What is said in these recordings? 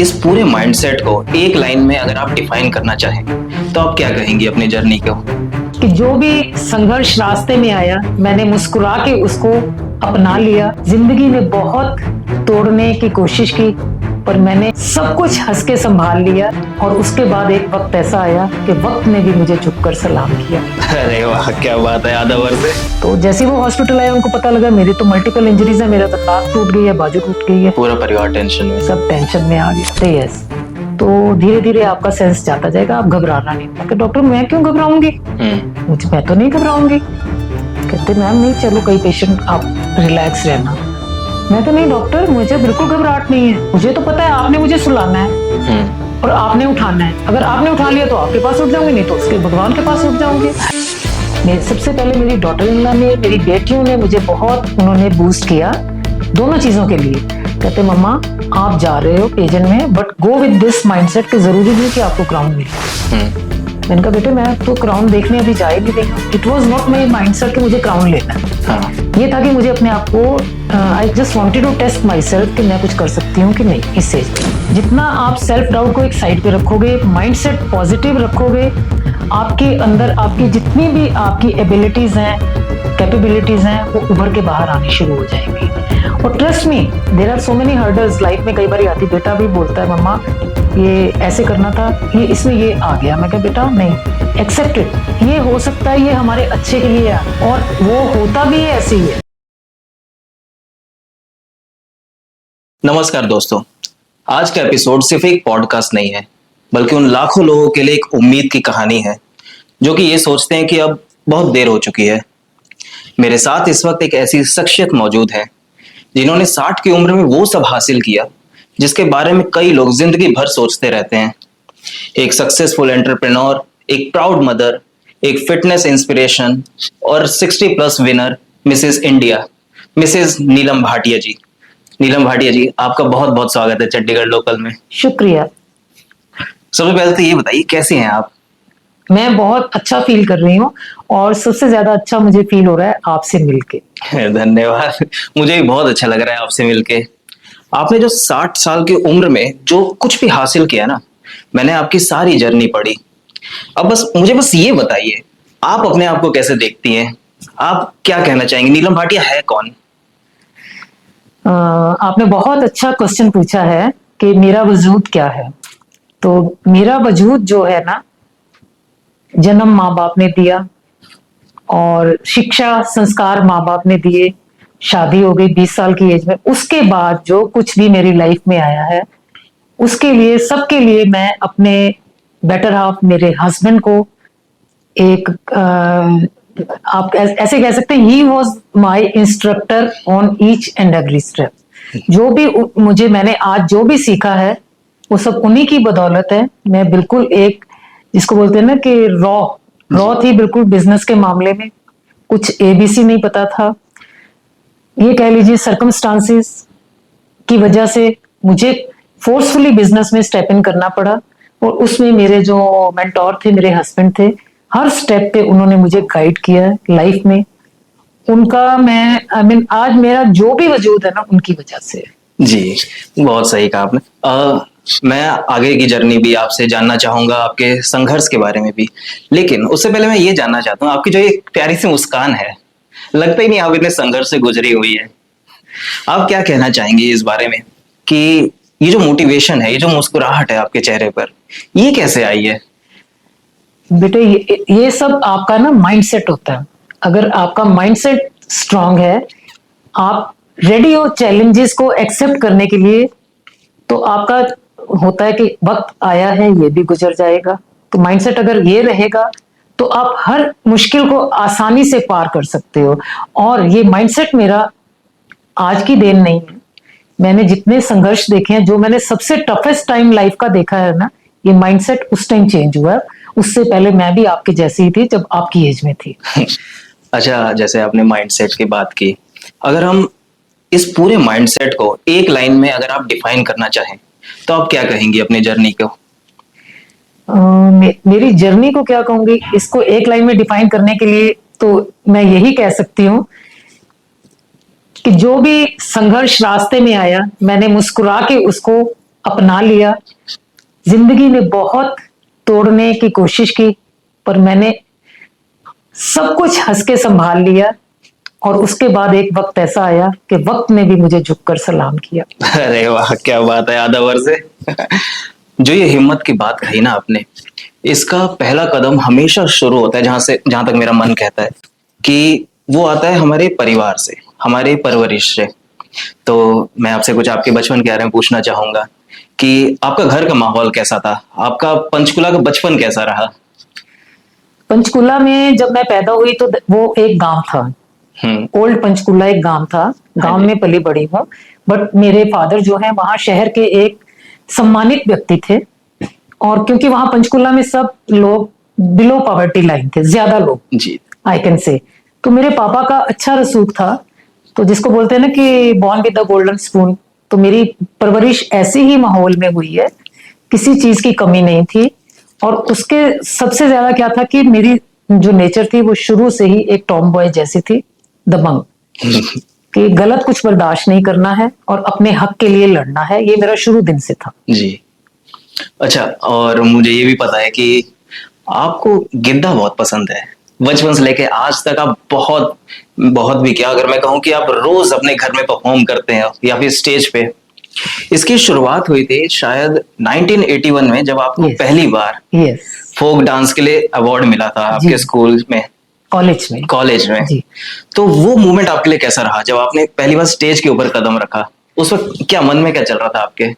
इस पूरे माइंडसेट को एक लाइन में अगर आप डिफाइन करना चाहें तो आप क्या कहेंगी अपनी जर्नी को? कि जो भी संघर्ष रास्ते में आया मैंने मुस्कुरा के उसको अपना लिया। जिंदगी में बहुत तोड़ने की कोशिश की पर मैंने सब कुछ हंस के संभाल लिया। और उसके बाद एक वक्त ऐसा आया कि वक्त ने भी मुझे झुककर सलाम किया। अरे वाह, क्या बात है। आधा वर्ष है तो जैसे ही वो हॉस्पिटल आए उनको पता लगा मेरी तो मल्टीपल इंजरीज है, मेरा तो दांत टूट गई है, बाजू टूट गई है। पूरा परिवार टेंशन में, सब टेंशन में आ गया। यस, तो धीरे धीरे आपका सेंस जाता जाएगा, आप घबराना नहीं। मैं कहा डॉक्टर मैं क्यों घबराऊंगी, मैं तो नहीं घबराऊंगी। कहते मैम नहीं, चलो कई पेशेंट आप रिलैक्स रहना। मैं तो नहीं डॉक्टर, मुझे बिल्कुल घबराहट नहीं है, मुझे तो पता है आपने मुझे सुलाना है और आपने उठाना है। अगर आपने उठा लिया तो आपके पास उठ जाऊंगी, नहीं तो उसके भगवान के पास उठ जाऊंगी। सबसे पहले मेरी डॉटर इन लॉ ने, मेरी बेटियों ने मुझे बहुत उन्होंने बूस्ट किया दोनों चीजों के लिए। कहते मम्मा आप जा रहे हो पेजेंट में but go with this mindset कि जरूरी नहीं कि आपको क्राउन मिले। मैंने कहा बेटे मैं तो क्राउन देखने अभी जा ही नहीं रही। It was not my mindset कि मुझे क्राउन लेना है। ये था कि मुझे अपने आप को I just wanted to test myself कि मैं कुछ कर सकती हूँ कि नहीं इस स्टेज पे। जितना आप सेल्फ डाउट को एक साइड पे रखोगे, माइंडसेट पॉजिटिव रखोगे, आपके अंदर आपकी जितनी भी आपकी एबिलिटीज हैं, कैपेबिलिटीज हैं, वो उभर के बाहर आनी शुरू हो जाएंगी। और trust me there are so many hurdles life में। कई बार आती, बेटा भी बोलता है मम्मा ये ऐसे करना था, ये इसमें ये आ गया। मैं कहा बेटा नहीं, एक्सेप्ट इट, ये हो सकता है, ये हमारे अच्छे के लिए है और वो होता भी है, ऐसे ही है। नमस्कार दोस्तों, आज का एपिसोड सिर्फ एक पॉडकास्ट नहीं है बल्कि उन लाखों लोगों के लिए एक उम्मीद की कहानी है जो कि ये सोचते हैं कि अब बहुत देर हो चुकी है। मेरे साथ इस वक्त एक ऐसी शख्सियत मौजूद है जिन्होंने 60 की उम्र में वो सब हासिल किया जिसके बारे में कई लोग जिंदगी भर सोचते रहते हैं। एक सक्सेसफुल एंटरप्रेन्योर, एक प्राउड मदर, एक फिटनेस इंस्पिरेशन और 60+ विनर मिसेस इंडिया, मिसेस नीलम भाटिया जी। नीलम भाटिया जी, आपका बहुत बहुत स्वागत है चंडीगढ़ लोकल में। शुक्रिया। सबसे पहले तो ये बताइए कैसी हैं आप? मैं बहुत अच्छा फील कर रही हूँ और सबसे ज्यादा अच्छा मुझे फील हो रहा है आपसे मिलके। धन्यवाद, मुझे भी बहुत अच्छा लग रहा है आपसे मिलके। आपने जो 60 साल की उम्र में जो कुछ भी हासिल किया ना, मैंने आपकी सारी जर्नी पढ़ी। अब मुझे ये बताइए, आप अपने आप को कैसे देखती हैं? आप क्या कहना चाहेंगी? नीलम भाटिया है कौन? आपने बहुत अच्छा क्वेश्चन पूछा है कि मेरा वजूद क्या है। तो मेरा वजूद जो है ना, जन्म माँ बाप ने दिया और शिक्षा संस्कार माँ बाप ने दिए, शादी हो गई 20 साल की एज में। उसके बाद जो कुछ भी मेरी लाइफ में आया है उसके लिए, सबके लिए मैं अपने बेटर हाफ मेरे हस्बैंड को एक आप ऐसे कह सकते हैं, he was my instructor on each and every step. जो भी मुझे मैंने आज जो भी सीखा है वो सब उन्हीं की बदौलत है। मैं बिल्कुल एक जिसको बोलते हैं ना कि रॉ थी बिल्कुल बिजनेस के मामले में, कुछ एबीसी नहीं पता था। ये कह लीजिए सर्कमस्टांसेस की वजह से मुझे फोर्सफुली बिजनेस में स्टेप इन करना पड़ा और उसमें मेरे जो मेंटोर थे, मेरे हस्बैंड थे, हर स्टेप पे उन्होंने मुझे गाइड किया लाइफ में। उनका मैं आज मेरा जो भी वजूद है ना उनकी वजह से। जी, बहुत सही कहा आपने। मैं आगे की जर्नी भी आपसे जानना चाहूंगा, आपके संघर्ष के बारे में भी, लेकिन उससे पहले मैं ये जानना चाहता हूँ, आपकी जो एक प्यारी सी मुस्कान है, लगता ही नहीं आप इतने संघर्ष से गुजरी हुई है। आप क्या कहना चाहेंगे इस बारे में कि ये जो मोटिवेशन है, ये जो मुस्कुराहट है आपके चेहरे पर, ये कैसे आई है? बेटे ये सब आपका ना माइंडसेट होता है। अगर आपका माइंडसेट स्ट्रांग है, आप रेडी हो चैलेंजेस को एक्सेप्ट करने के लिए, तो आपका होता है कि वक्त आया है, ये भी गुजर जाएगा। तो माइंडसेट अगर ये रहेगा तो आप हर मुश्किल को आसानी से पार कर सकते हो। और ये माइंडसेट मेरा आज की देन नहीं है। मैंने जितने संघर्ष देखे हैं, जो मैंने सबसे टफेस्ट टाइम लाइफ का देखा है ना, ये माइंडसेट उस टाइम चेंज हुआ है। उससे पहले मैं भी आपके जैसी ही थी जब आपकी एज में थी। अच्छा, जैसे आपने माइंडसेट की बात की, अगर हम इस पूरे माइंडसेट को एक लाइन में अगर आप डिफाइन करना चाहें तो आप क्या कहेंगी अपनी जर्नी को? मेरी जर्नी को क्या कहूंगी, इसको एक लाइन में डिफाइन करने के लिए तो मैं यही कह सकती हूँ कि जो भी संघर्ष रास्ते में आया मैंने मुस्कुरा के उसको अपना लिया। जिंदगी ने बहुत तोड़ने की कोशिश की, पर मैंने सब कुछ हंस के संभाल लिया। और उसके बाद एक वक्त ऐसा आया कि वक्त ने भी मुझे झुककर सलाम किया। अरे वाह, क्या बात है आदावर से। जो ये हिम्मत की बात कही ना आपने, इसका पहला कदम हमेशा शुरू होता है, जहां तक मेरा मन कहता है कि वो आता है हमारे परिवार से, हमारे परवरिश से। तो मैं आपसे कुछ आपके बचपन के बारे में पूछना चाहूंगा कि आपका घर का माहौल कैसा था, आपका पंचकुला का बचपन कैसा रहा? पंचकुला में जब मैं पैदा हुई तो वो एक गांव था, ओल्ड पंचकुला एक गांव था। गांव में पली बड़ी हूँ, बट मेरे फादर जो है वहां शहर के एक सम्मानित व्यक्ति थे। और क्योंकि वहां पंचकुला में सब लोग बिलो पॉवर्टी लाइन थे, ज्यादा लोग जी। I can say. तो मेरे पापा का अच्छा रसूख था, तो जिसको बोलते हैं ना कि born with the golden spoon. तो मेरी परवरिश ऐसे ही माहौल में हुई है, किसी चीज की कमी नहीं थी। और उसके सबसे ज्यादा क्या था कि मेरी जो नेचर थी वो शुरू से ही एक टॉम बॉय जैसी थी, दबंग, कि गलत कुछ बर्दाश्त नहीं करना है और अपने हक के लिए लड़ना है। ये मेरा शुरू दिन से था जी। अच्छा, और मुझे ये भी पता है कि आपको गिद्दा बहुत पसंद है। बचपन से लेके आज तक आप बहुत बहुत भी क्या, अगर मैं कहूँ कि आप रोज अपने घर में परफॉर्म करते हैं या फिर स्टेज पे। इसकी शुरुआत हुई थी शायद 1981 में, जब आपको पहली बार फोक डांस के लिए अवार्ड मिला था आपके स्कूल में, कॉलेज में। जी। तो वो मोमेंट आपके लिए कैसा रहा जब आपने पहली बार स्टेज के ऊपर कदम रखा? उस वक्त क्या मन में क्या चल रहा था आपके?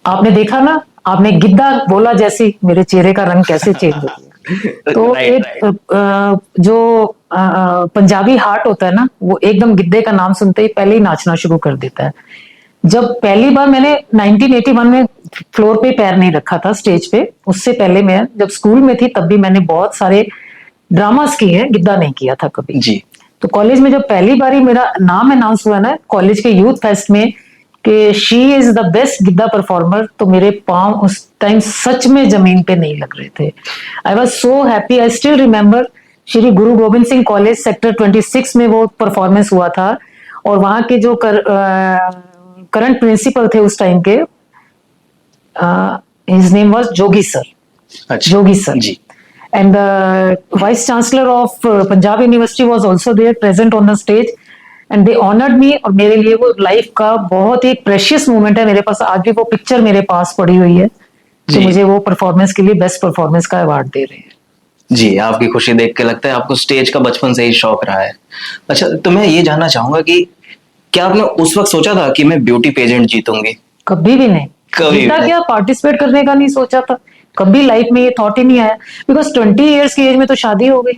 आपने देखा ना, आपने गिद्दा बोला जैसे मेरे चेहरे का रंग कैसे चेंज हो गया। तो एक जो पंजाबी हार्ट होता है ना, वो एकदम गिद्दे का नाम सुनते ही पहले ही नाचना शुरू कर देता है। जब पहली बार मैंने 1981 में फ्लोर पे पैर नहीं रखा था स्टेज पे, उससे पहले मैं जब स्कूल में थी तब भी मैंने बहुत सारे ड्रामास किए हैं, गिद्दा नहीं किया था कभी जी। तो कॉलेज में जब पहली बारी मेरा नाम अनाउंस हुआ ना कॉलेज के यूथ फेस्ट में कि she is the best Giddha performer, तो मेरे पांव उस टाइम सच में जमीन पे नहीं लग रहे थे। I was so happy. I still remember Shri Guru Govind Singh college sector 26 में वो परफॉर्मेंस हुआ था। और वहां के जो करंट प्रिंसिपल थे उस टाइम के, his name was Jogi sir. Jogi sir ji. And the vice chancellor of Punjab University was also there present on the stage and they honored me। और मेरे लिए वो लाइफ का बहुत ही प्रेशियस मोमेंट है। मेरे पास आज भी वो पिक्चर मेरे पास पड़ी हुई है कि मुझे वो परफॉर्मेंस के लिए बेस्ट परफॉर्मेंस का अवार्ड दे रहे हैं। जी, आपकी खुशी देख के लगता है आपको स्टेज का बचपन से ही शौक रहा है। अच्छा, तो मैं ये जानना चाहूंगा कि क्या आपने उस वक्त सोचा था कि मैं ब्यूटी पेजेंट जीतूंगी? कभी भी नहीं। कभी क्या पार्टिसिपेट करने का नहीं सोचा था कभी, लाइफ में ये थॉट ही नहीं आया। बिकॉज 20 इयर्स की एज में तो शादी हो गई।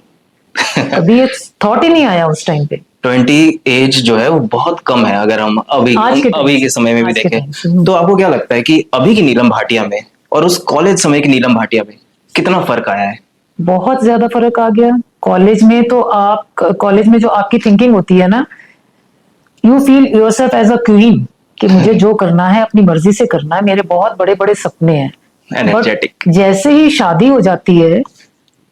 कभी ये थॉट ही नहीं आया उस टाइम पे। 20 एज जो है वो बहुत कम है, अगर हम अभी के समय में भी देखें तो। आपको क्या लगता है कि अभी की नीलम भाटिया में और उस कॉलेज समय की नीलम भाटिया में कितना फर्क आया है? बहुत ज्यादा फर्क आ गया। कॉलेज में तो कॉलेज में जो आपकी थिंकिंग होती है ना, you feel yourself as a queen कि मुझे जो करना है अपनी मर्जी से करना है। मेरे बहुत बड़े बड़े सपने हैं। एनर्जेटिक। जैसे ही शादी हो जाती है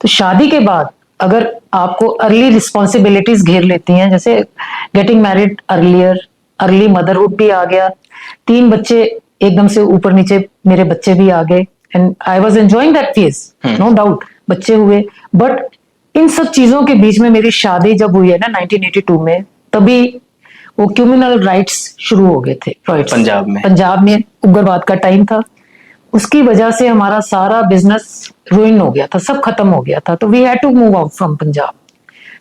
तो शादी के बाद अगर आपको अर्ली रिस्पॉन्सिबिलिटीज घेर लेती हैं, जैसे getting married earlier, early motherhood भी आ गया, 3 बच्चे एकदम से ऊपर नीचे मेरे बच्चे भी आ गए and I was enjoying that phase, no doubt. बच्चे हुए, बट इन सब चीजों के बीच में मेरी शादी जब हुई है ना 1982 में, तभी वो क्रिमिनल राइट्स शुरू हो गए थे पंजाब में उग्रवाद का टाइम था। उसकी वजह से हमारा सारा बिजनेस रुइन हो गया था, सब खत्म हो गया था। तो we had to move out from Punjab.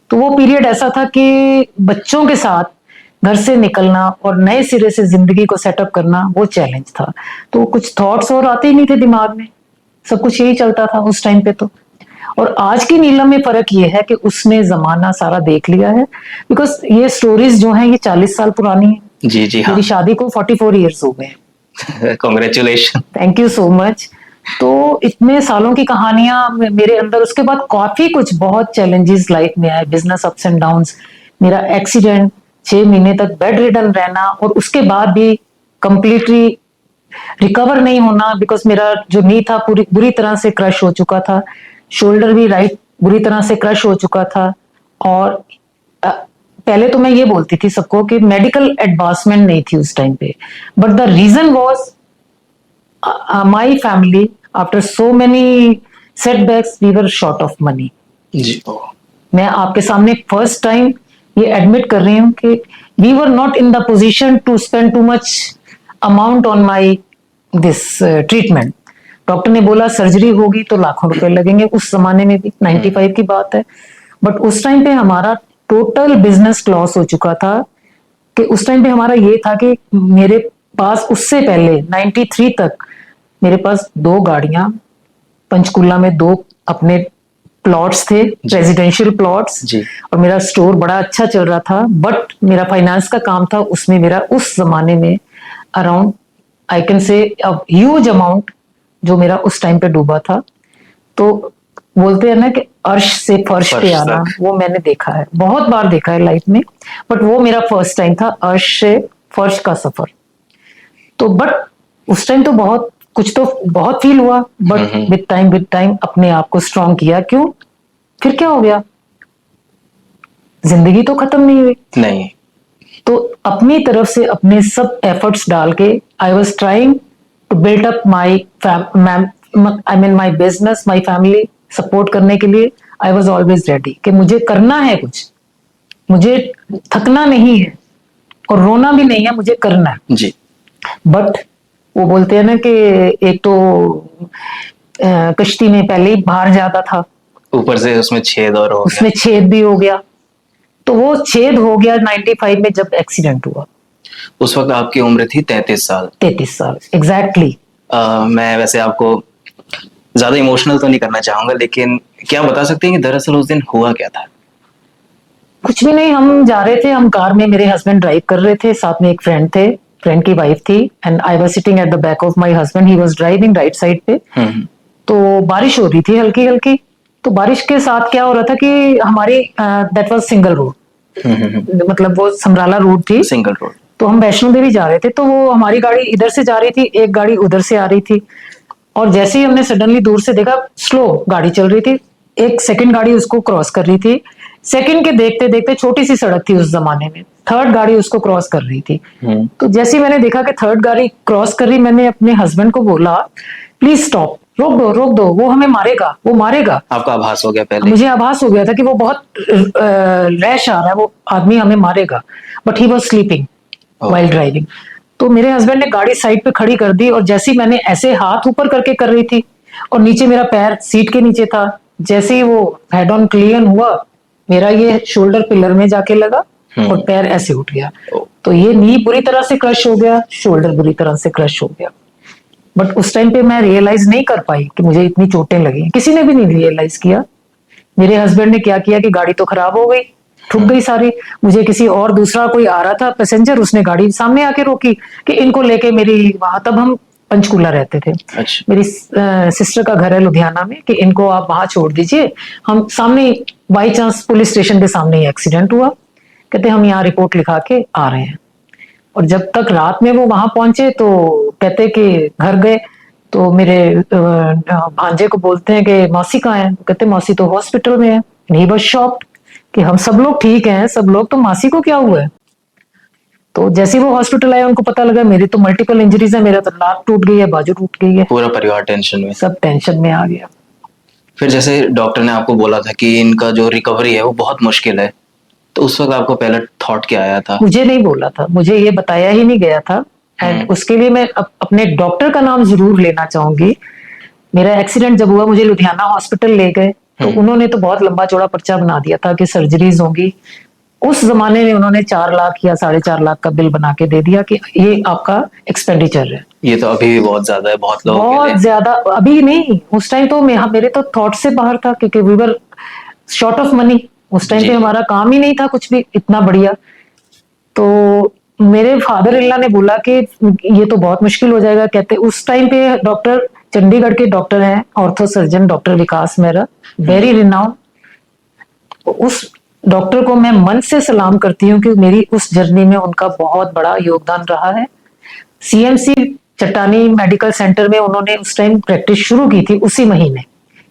तो वो पीरियड ऐसा था कि बच्चों के साथ घर से निकलना और नए सिरे से जिंदगी को सेटअप करना वो चैलेंज था। तो कुछ थॉट्स और आते ही नहीं थे दिमाग में, सब कुछ यही चलता था उस टाइम पे। तो और आज की नीलम में फर्क ये है कि उसने जमाना सारा देख लिया है। बिकॉज ये स्टोरीज जो हैं ये 40 साल पुरानी है। जी जी। मेरी शादी को 44 ईयर्स हो गए। Congratulation. Thank you so much. तो इतने सालों की कहानियां मेरे अंदर। उसके बाद काफी कुछ बहुत चैलेंजेस लाइफ में आए, बिजनेस अप्स एंड डाउन्स, मेरा एक्सीडेंट, 6 महीने तक बेड रिडन रहना और उसके बाद भी कंप्लीटली रिकवर नहीं होना। बिकॉज मेरा जो नी था पूरी बुरी तरह से क्रश हो चुका था, शोल्डर भी राइट बुरी तरह से क्रश हो चुका था। और पहले तो मैं ये बोलती थी सबको कि मेडिकल एडवांसमेंट नहीं थी उस टाइम पे, but the reason was my family, after so many setbacks, we were short of money. जी मैं आपके सामने फर्स्ट टाइम ये एडमिट कर रही हूँ कि we were not in the position to spend too much amount on my this treatment. Doctor ने बोला सर्जरी होगी तो लाखों रुपए लगेंगे, उस जमाने में भी 95 की बात है. बट उस टाइम पे हमारा टोटल बिजनेस लॉस हो चुका था कि उस टाइम पे हमारा ये था कि मेरे पास उससे पहले 93 तक मेरे पास 2 गाड़ियां, पंचकुला में 2 अपने प्लॉट्स थे, रेजिडेंशियल प्लॉट्स, और मेरा स्टोर बड़ा अच्छा चल रहा था. बट मेरा फाइनेंस का काम था, उसमें मेरा उस जमाने में around I can say huge amount जो मेरा उस टाइम पे डूबा था. तो बोलते हैं ना कि अर्श से फर्श पे आना, वो मैंने देखा है, बहुत बार देखा है लाइफ में, बट वो मेरा फर्स्ट टाइम था अर्श से फर्श का सफर. तो बट उस टाइम तो बहुत कुछ तो बहुत फील हुआ, बट विद टाइम अपने आप को स्ट्रॉन्ग किया. क्यों? फिर क्या हो गया? जिंदगी तो खत्म नहीं हुई. नहीं. तो अपनी तरफ से अपने सब एफर्ट्स डाल के I was trying to build up my business, my family support करने के लिए. आई वॉज ऑलवेज रेडी कि मुझे करना है कुछ, मुझे थकना नहीं है और रोना भी नहीं है, मुझे करना है जी. बट वो बोलते हैं ना कि एक तो कश्ती में पहले ही भार ज्यादा था, ऊपर से उसमें छेद और हो गया. उसमें छेद भी हो गया. तो वो छेद हो गया 95 में जब एक्सीडेंट हुआ. उस वक्त आपकी उम्र थी 33 साल. 33 साल एग्जैक्टली. मैं वैसे आपको ज्यादा इमोशनल तो नहीं करना चाहूंगा, लेकिन क्या बता सकते हैं कि दरअसल उस दिन हुआ क्या था? कुछ भी नहीं, हम जा रहे थे, हम कार में, मेरे हस्बैंड ड्राइव कर रहे थे, साथ में एक फ्रेंड थे, फ्रेंड की वाइफ थी, and I was sitting at the back of my husband, he was driving right side पे. तो बारिश हो रही थी हल्की हल्की. तो बारिश के साथ क्या हो रहा था कि हमारी दैट वाज सिंगल रोड, मतलब वो समराला रोड थी, सिंगल रोड. तो हम वैष्णो देवी जा रहे थे, तो वो हमारी गाड़ी इधर से जा रही थी, एक गाड़ी उधर से आ रही थी, और जैसे ही हमने सडनली दूर से देखा, स्लो गाड़ी चल रही थी, एक सेकंड गाड़ी उसको क्रॉस कर रही थी. सेकंड के देखते देखते, छोटी सी सड़क थी उस जमाने में, थर्ड गाड़ी उसको क्रॉस कर रही थी. तो जैसे ही मैंने देखा कि थर्ड गाड़ी क्रॉस कर रही, मैंने अपने हस्बैंड को बोला प्लीज स्टॉप, रोक दो, वो हमें मारेगा, वो मारेगा. आपका आभास हो गया पहले? मुझे आभास हो गया था कि वो बहुत रैश आ रहा है, वो आदमी हमें मारेगा. But he was sleeping while driving. तो मेरे हस्बैंड ने गाड़ी साइड पे खड़ी कर दी, और जैसे ही मैंने ऐसे हाथ ऊपर करके कर रही थी, और नीचे मेरा पैर सीट के नीचे था, जैसे ही वो हेड ऑन क्लियर हुआ, मेरा ये शोल्डर पिलर में जाके लगा और पैर ऐसे उठ गया. तो ये नी बुरी तरह से क्रश हो गया, शोल्डर बुरी तरह से क्रश हो गया. बट उस टाइम पे मैं रियलाइज नहीं कर पाई कि मुझे इतनी चोटें लगी, किसी ने भी नहीं रियलाइज किया. मेरे हस्बैंड ने क्या किया कि गाड़ी तो खराब हो गई, ठुक गई सारी. मुझे किसी और दूसरा कोई आ रहा था पैसेंजर, उसने गाड़ी सामने आके रोकी कि इनको लेके मेरी वहां, तब हम पंचकूला रहते थे. अच्छा. मेरी सिस्टर का घर है लुधियाना में, कि इनको आप वहां छोड़ दीजिए, हम सामने, बाई चांस पुलिस स्टेशन के सामने ही एक्सीडेंट हुआ, कहते हम यहाँ रिपोर्ट लिखा के आ रहे हैं. और जब तक रात में वो वहां पहुंचे तो कहते कि घर गए, तो मेरे भांजे को बोलते हैं कि मौसी कहाँ है, कहते मौसी तो हॉस्पिटल में है. ही वाज शॉक्ड कि हम सब लोग ठीक हैं, सब लोग, तो मासी को क्या हुआ है. तो जैसे वो हॉस्पिटल आए, उनको पता लगा मेरी तो मल्टीपल इंजरीज है, मेरा तो नाक टूट गई है, बाजू टूट गई है. पूरा परिवार टेंशन में, सब टेंशन में आ गया. फिर जैसे डॉक्टर ने आपको बोला था कि इनका जो रिकवरी है वो बहुत मुश्किल है, तो उस वक्त आपको पहला थॉट क्या आया था? मुझे नहीं बोला था, मुझे ये बताया ही नहीं गया था. एंड उसके लिए मैं अपने डॉक्टर का नाम जरूर लेना चाहूंगी. मेरा एक्सीडेंट जब हुआ, मुझे लुधियाना हॉस्पिटल ले गए, तो उन्होंने तो बहुत लंबा चौड़ा पर्चा बना दिया था कि सर्जरीज होंगी. उस जमाने में उन्होंने 4 लाख या 4.5 लाख का बिल बना के दे दिया कि ये आपका एक्सपेंडिचर है. ये तो अभी भी बहुत ज्यादा है, बहुत लोगों के लिए. बहुत ज्यादा. अभी नहीं, उस टाइम तो मेरे तो थॉट से बाहर था, क्योंकि we were short of money. उस टाइम पे हमारा काम ही नहीं था कुछ भी इतना बढ़िया. तो मेरे फादर इल्ला ने बोला कि ये तो बहुत मुश्किल हो जाएगा. कहते उस टाइम पे डॉक्टर, चंडीगढ़ के डॉक्टर हैं, ऑर्थो सर्जन डॉक्टर विकास मेहरा, वेरी रिनाउंड. उस डॉक्टर को मैं मन से सलाम करती हूँ कि मेरी उस जर्नी में उनका बहुत बड़ा योगदान रहा है. सीएमसी चट्टानी मेडिकल सेंटर में उन्होंने उस टाइम प्रैक्टिस शुरू की थी, उसी महीने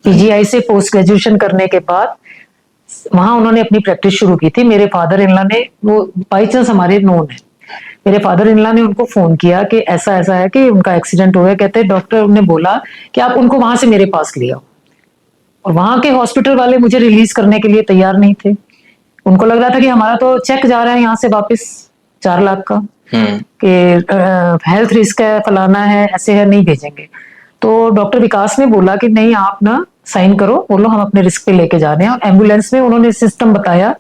पीजीआई से पोस्ट ग्रेजुएशन करने के बाद वहां उन्होंने अपनी प्रैक्टिस शुरू की थी. मेरे फादर इन लॉ ने, वो बाई चांस हमारे नोन है, मेरे फादर इन लॉ ने उनको फोन किया कि ऐसा ऐसा है कि उनका एक्सीडेंट हो गया। कहते डॉक्टर ने बोला कि आप उनको वहां से मेरे पास ले आओ। और वहां के हॉस्पिटल वाले मुझे रिलीज करने के लिए तैयार नहीं थे। उनको लग रहा था कि हमारा तो चेक जा रहा है यहाँ से वापस 4 लाख का, कि हेल्थ रिस्क है, फलाना है, ऐसे है, नहीं भेजेंगे। तो डॉक्टर विकास ने बोला कि नहीं, आप ना साइन करो, बोलो हम अपने रिस्क पे लेके जा रहे हैं। और एम्बुलेंस में उन्होंने सिस्टम बताया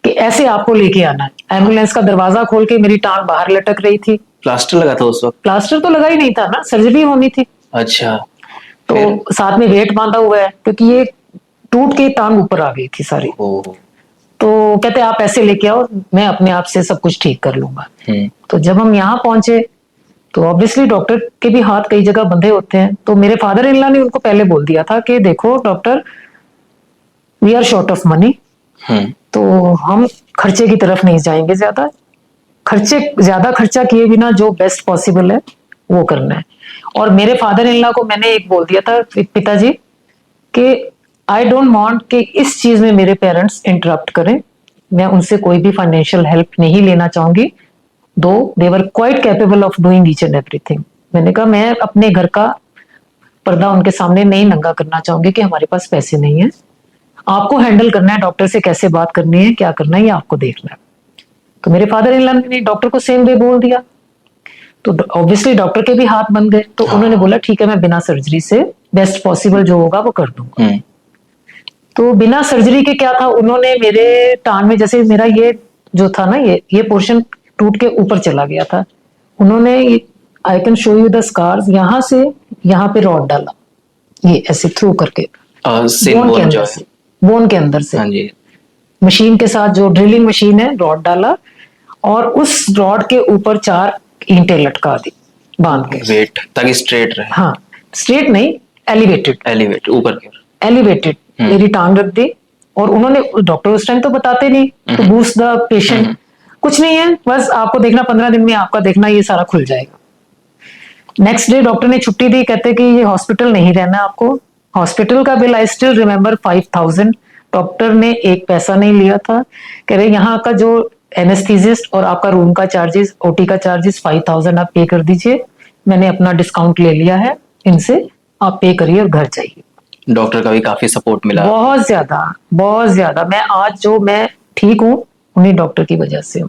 कि ऐसे आपको लेके आना है। एम्बुलेंस का दरवाजा खोल के मेरी टांग बाहर लटक रही थी। प्लास्टर लगा था उस वक्त? प्लास्टर तो लगा ही नहीं था ना, सर्जरी होनी थी। अच्छा। तो साथ में वेट बांधा हुआ है, क्योंकि ये टूट के टांग ऊपर आ गई थी सारी। तो कहते आप ऐसे लेके आओ, मैं अपने आप से सब कुछ ठीक कर लूंगा। तो जब हम यहाँ पहुंचे तो ऑब्वियसली डॉक्टर के भी हाथ कई जगह बंधे होते हैं। तो मेरे फादर इन लॉ ने उनको पहले बोल दिया था कि देखो doctor, we are short of money, तो हम खर्चे की तरफ नहीं जाएंगे। ज्यादा खर्चा किए बिना जो बेस्ट पॉसिबल है वो करना है। और मेरे फादर इन लॉ को मैंने एक बोल दिया था, पिताजी, कि आई डोंट वांट कि इस चीज में मेरे पेरेंट्स इंटरप्ट करें। मैं उनसे कोई भी फाइनेंशियल हेल्प नहीं लेना चाहूंगी, though they were quite capable of doing each and everything. मैंने कहा मैं अपने घर का पर्दा उनके सामने नहीं नंगा करना चाहूंगी कि हमारे पास पैसे नहीं है। आपको हैंडल करना है, डॉक्टर से कैसे बात करनी है, क्या करना है, ये आपको देखना है। तो मेरे फादर इन लॉ ने डॉक्टर को सेम वे बोल दिया। तो ऑब्वियसली डॉक्टर के भी हाथ बन गए। तो उन्होंने बोला ठीक है, मैं बिना सर्जरी से बेस्ट पॉसिबल जो होगा वो कर दूंगा। तो बिना सर्जरी के क्या था, उन्होंने मेरे टांग में, जैसे मेरा ये जो था ना, ये पोर्शन टूट के ऊपर चला गया था। उन्होंने, I can show you the scars, यहाँ से यहाँ पे रॉड डाला, ये ऐसे थ्रू करके बोन के अंदर से हाँ जी। मशीन के साथ, जो ड्रिलिंग मशीन है, रॉड डाला और उस रॉड के ऊपर 4 ईंटें लटका दी बांध के, वेट, ताकि स्ट्रेट रहे। हाँ, स्ट्रेट नहीं, एलिवेटेड ऊपर की ओर एलिवेटेड मेरी टांग रख दी। और उन्होंने, डॉक्टर उस टाइम तो बताते नहीं, तो बूस्ट द पेशेंट, कुछ नहीं है, बस आपको देखना 15 दिन में आपका देखना ये सारा खुल जाएगा। नेक्स्ट डे डॉक्टर ने छुट्टी दी, कहते कि ये हॉस्पिटल नहीं रहना आपको। हॉस्पिटल का bill I still remember 5000। Doctor ने एक पैसा नहीं लिया था। कह रहे यहाँ का जो एनेस्थीसिस्ट और आपका रूम का चार्जेस, ओटी का चार्जेस 5000 आप पे कर दीजिए, मैंने अपना डिस्काउंट ले लिया है इनसे, आप पे करिए और घर जाइए। डॉक्टर का भी काफी सपोर्ट मिला? बहुत ज्यादा। मैं आज जो मैं ठीक हूँ उन्हीं डॉक्टर की वजह से हूँ।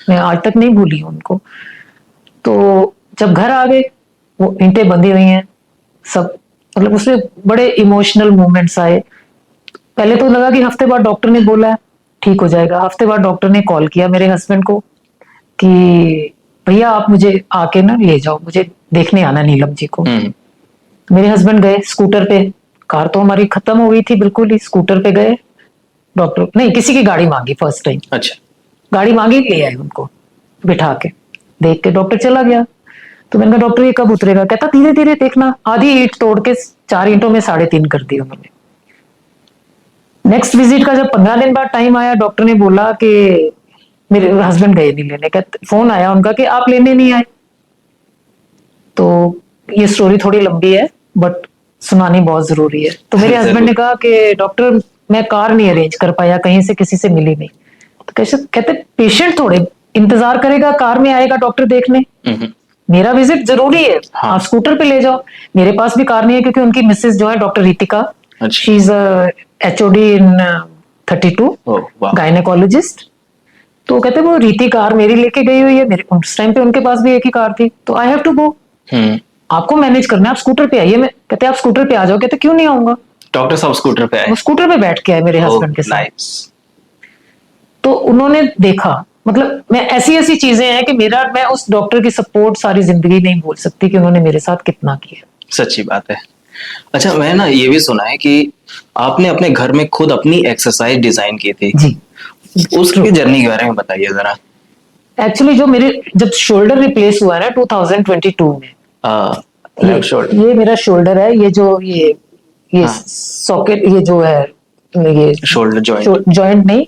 मैं आज तक नहीं भूली हूँ उनको। तो जब घर आ गए, वो ईंटें बंधी हुई हैं सब, मतलब उसमें बड़े इमोशनल मोमेंट्स आए। पहले तो लगा कि हफ्ते बाद डॉक्टर ने बोला है ठीक हो जाएगा। हफ्ते बाद डॉक्टर ने कॉल किया मेरे हस्बैंड को कि भैया आप मुझे आके ना ले जाओ, मुझे देखने आना नीलम जी को। मेरे हस्बैंड गए स्कूटर पे, कार तो हमारी खत्म हो गई थी बिल्कुल ही। स्कूटर पे गए, डॉक्टर नहीं, किसी की गाड़ी मांगी फर्स्ट टाइम। अच्छा। गाड़ी मांगी, ले आए उनको बिठा के, देख के डॉक्टर चला गया। तो मैंने कहा डॉक्टर ये कब उतरेगा? कहता धीरे धीरे देखना। आधी ईंट तोड़ के 4 ईंटों में 3.5 कर दी उन्होंने। नेक्स्ट विजिट का जब 15 दिन बाद टाइम आया, डॉक्टर ने बोला कि मेरे हस्बैंड गए नहीं लेने, कहते फोन आया उनका कि आप लेने नहीं आए। तो ये स्टोरी थोड़ी लंबी है बट सुनानी बहुत जरूरी है। तो मेरे हस्बैंड ने कहा कि डॉक्टर मैं कार नहीं अरेंज कर पाया, कहीं से किसी से मिली नहीं। तो कैसे? कहते पेशेंट थोड़े इंतजार करेगा, कार में आएगा डॉक्टर देखने, मेरा विजिट जरूरी है। हाँ। आप स्कूटर पे ले जाओ। मेरे पास भी कार नहीं है, क्योंकि उनकी मिसेज जो है doctor Ritika, she is HOD in 32, gynaecologist. तो कहते वो रीति कार मेरी लेके गई हुई है, मेरे उस टाइम पे उनके पास भी एक ही कार थी, तो आई हैव टू गो। आपको मैनेज करना है, आप स्कूटर पे आइए। मैं कहते आप स्कूटर पे आ जाओ। कहते क्यों नहीं आऊंगा? डॉक्टर साहब स्कूटर पे आए? वो स्कूटर पे बैठ के आए मेरे हस्बैंड के साथ। तो उन्होंने देखा, मतलब मैं ऐसी चीजें हैं कि मैं उस डॉक्टर की सपोर्ट सारी जिंदगी नहीं भूल सकती कि उन्होंने मेरे साथ कितना किया। सच्ची बात है। अच्छा, मैं ना ये भी सुना है कि आपने अपने घर में खुद अपनी एक्सरसाइज डिजाइन की थी जी। उसकी जर्नी के बारे में बताइए जरा। एक्चुअली जो मेरे जब शोल्डर रिप्लेस हुआ है ना 2022 में, ये मेरा शोल्डर है, ये जो ये सॉकेट, ये जो है ये शोल्डर जॉइंट नहीं,